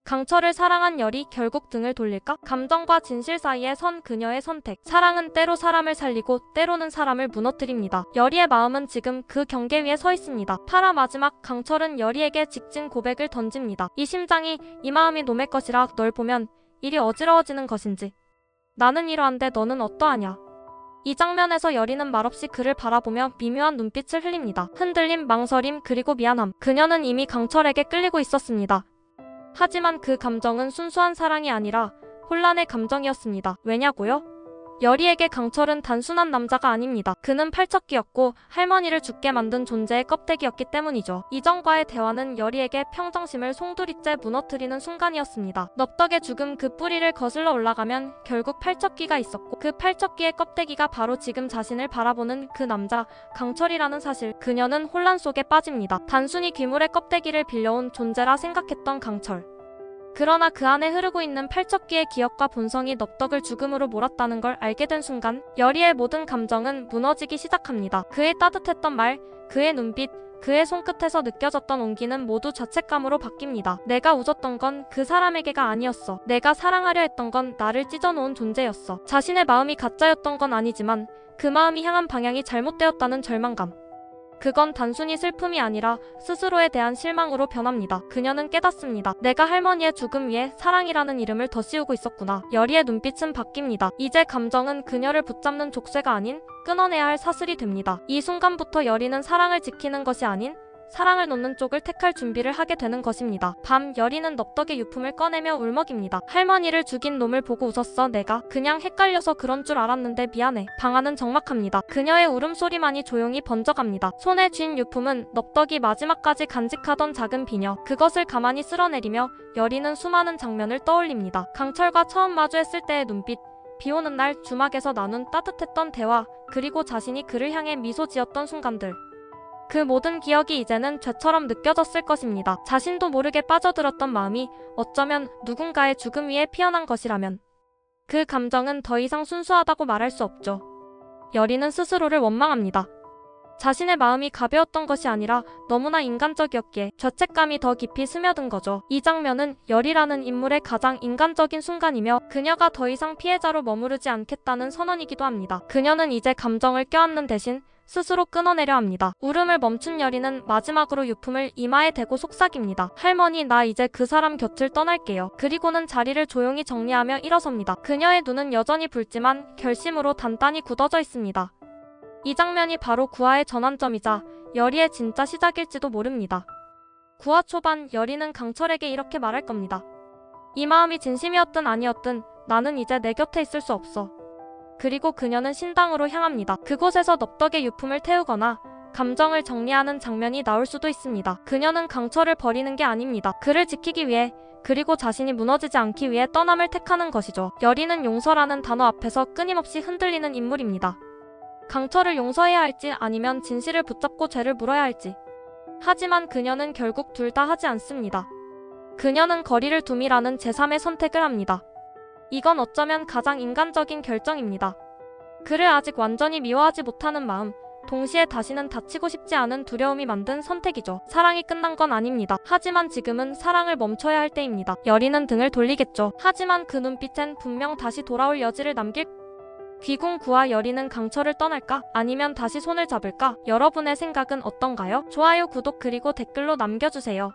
강철을 사랑한 열이 결국 등을 돌릴까? 감정과 진실 사이에 선 그녀의 선택. 사랑은 때로 사람을 살리고 때로는 사람을 무너뜨립니다. 열이의 마음은 지금 그 경계 위에 서 있습니다. 8화 마지막 강철은 열이에게 직진 고백을 던집니다. 이 심장이 이 마음이 놈의 것이라 널 보면 일이 어지러워지는 것인지. 나는 이러한데 너는 어떠하냐? 이 장면에서 열이는 말없이 그를 바라보며 미묘한 눈빛을 흘립니다. 흔들림, 망설임, 그리고 미안함. 그녀는 이미 강철에게 끌리고 있었습니다. 하지만 그 감정은 순수한 사랑이 아니라 혼란의 감정이었습니다. 왜냐고요? 열이에게 강철은 단순한 남자가 아닙니다. 그는 팔척귀였고 할머니를 죽게 만든 존재의 껍데기였기 때문이죠. 이전과의 대화는 열이에게 평정심을 송두리째 무너뜨리는 순간이었습니다. 넙덕의 죽음 그 뿌리를 거슬러 올라가면 결국 팔척귀가 있었고 그 팔척귀의 껍데기가 바로 지금 자신을 바라보는 그 남자 강철이라는 사실. 그녀는 혼란 속에 빠집니다. 단순히 귀물의 껍데기를 빌려온 존재라 생각했던 강철. 그러나 그 안에 흐르고 있는 팔척귀의 기억과 본성이 넙덕을 죽음으로 몰았다는 걸 알게 된 순간 열이의 모든 감정은 무너지기 시작합니다. 그의 따뜻했던 말, 그의 눈빛, 그의 손끝에서 느껴졌던 온기는 모두 자책감으로 바뀝니다. 내가 웃었던 건 그 사람에게가 아니었어. 내가 사랑하려 했던 건 나를 찢어놓은 존재였어. 자신의 마음이 가짜였던 건 아니지만 그 마음이 향한 방향이 잘못되었다는 절망감. 그건 단순히 슬픔이 아니라 스스로에 대한 실망으로 변합니다. 그녀는 깨닫습니다. 내가 할머니의 죽음 위에 사랑이라는 이름을 덧씌우고 있었구나. 열이의 눈빛은 바뀝니다. 이제 감정은 그녀를 붙잡는 족쇄가 아닌 끊어내야 할 사슬이 됩니다. 이 순간부터 열이는 사랑을 지키는 것이 아닌 사랑을 놓는 쪽을 택할 준비를 하게 되는 것입니다. 밤, 열이는 넙덕의 유품을 꺼내며 울먹입니다. 할머니를 죽인 놈을 보고 웃었어. 내가 그냥 헷갈려서 그런 줄 알았는데 미안해. 방 안은 적막합니다. 그녀의 울음소리만이 조용히 번져갑니다. 손에 쥔 유품은 넙덕이 마지막까지 간직하던 작은 비녀. 그것을 가만히 쓸어내리며 열이는 수많은 장면을 떠올립니다. 강철과 처음 마주했을 때의 눈빛, 비오는 날 주막에서 나눈 따뜻했던 대화, 그리고 자신이 그를 향해 미소 지었던 순간들. 그 모든 기억이 이제는 죄처럼 느껴졌을 것입니다. 자신도 모르게 빠져들었던 마음이 어쩌면 누군가의 죽음 위에 피어난 것이라면 그 감정은 더 이상 순수하다고 말할 수 없죠. 열이는 스스로를 원망합니다. 자신의 마음이 가벼웠던 것이 아니라 너무나 인간적이었기에 죄책감이 더 깊이 스며든 거죠. 이 장면은 열이라는 인물의 가장 인간적인 순간이며 그녀가 더 이상 피해자로 머무르지 않겠다는 선언이기도 합니다. 그녀는 이제 감정을 껴안는 대신 스스로 끊어내려 합니다. 울음을 멈춘 열이는 마지막으로 유품을 이마에 대고 속삭입니다. 할머니, 나 이제 그 사람 곁을 떠날게요. 그리고는 자리를 조용히 정리하며 일어섭니다. 그녀의 눈은 여전히 붉지만 결심으로 단단히 굳어져 있습니다. 이 장면이 바로 9화의 전환점이자 열이의 진짜 시작일지도 모릅니다. 9화 초반 열이는 강철에게 이렇게 말할 겁니다. 이 마음이 진심이었든 아니었든 나는 이제 내 곁에 있을 수 없어. 그리고 그녀는 신당으로 향합니다. 그곳에서 넙덕의 유품을 태우거나 감정을 정리하는 장면이 나올 수도 있습니다. 그녀는 강철을 버리는 게 아닙니다. 그를 지키기 위해, 그리고 자신이 무너지지 않기 위해 떠남을 택하는 것이죠. 열이는 용서라는 단어 앞에서 끊임없이 흔들리는 인물입니다. 강철을 용서해야 할지 아니면 진실을 붙잡고 죄를 물어야 할지. 하지만 그녀는 결국 둘 다 하지 않습니다. 그녀는 거리를 둠이라는 제3의 선택을 합니다. 이건 어쩌면 가장 인간적인 결정입니다. 그를 아직 완전히 미워하지 못하는 마음, 동시에 다시는 다치고 싶지 않은 두려움이 만든 선택이죠. 사랑이 끝난 건 아닙니다. 하지만 지금은 사랑을 멈춰야 할 때입니다. 열이는 등을 돌리겠죠. 하지만 그 눈빛엔 분명 다시 돌아올 여지를 남길. 귀궁 9화 열이는 강철을 떠날까? 아니면 다시 손을 잡을까? 여러분의 생각은 어떤가요? 좋아요, 구독 그리고 댓글로 남겨주세요.